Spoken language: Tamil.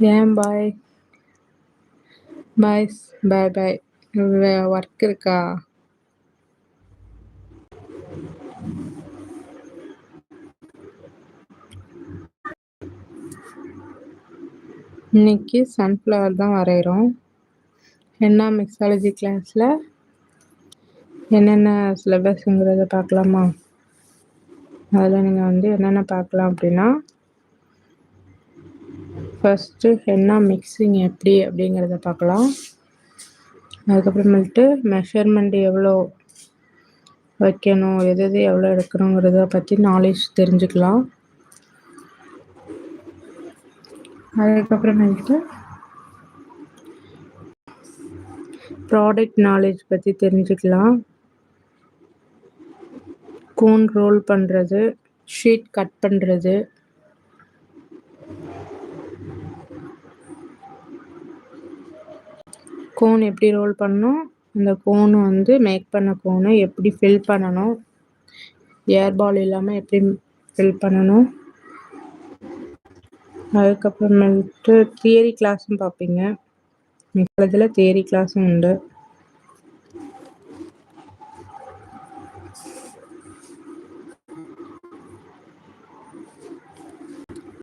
ஏன் பாய்? பாய் பாய் பாய். ஒர்க் இருக்கா? இன்னைக்கு சன்ஃப்ளவர் தான் வரைகிறோம். என்ன மிக்ஸாலஜி கிளாஸில் என்னென்ன சிலபஸ்ங்கிறத பார்க்கலாமா? அதில் நீங்கள் என்னென்ன பார்க்கலாம் அப்படின்னா, ஃபஸ்ட்டு ஹென்னா மிக்ஸிங் எப்படி அப்படிங்கிறத பார்க்கலாம். அதுக்கப்புறமேல்ட்டு மெஷர்மெண்ட் எவ்வளோ வைக்கணும், எது எது எவ்வளோ எடுக்கணுங்கிறத பற்றி நாலேஜ் தெரிஞ்சுக்கலாம். அதுக்கப்புறமேல்ட்டு ப்ராடக்ட் நாலேஜ் பற்றி தெரிஞ்சுக்கலாம். கோன் ரோல் பண்ணுறது, ஷீட் கட் பண்ணுறது, கோன் எப்படி ரோல் பண்ணணும், அந்த கோன் மேக் பண்ண கோனை எப்படி ஃபில் பண்ணணும், ஏர்பால் இல்லாமல் எப்படி ஃபில் பண்ணணும். அதுக்கப்புறமேல்ட்டு தியரி கிளாஸும் பார்ப்பீங்க. இதில் தியரி கிளாஸும் உண்டு.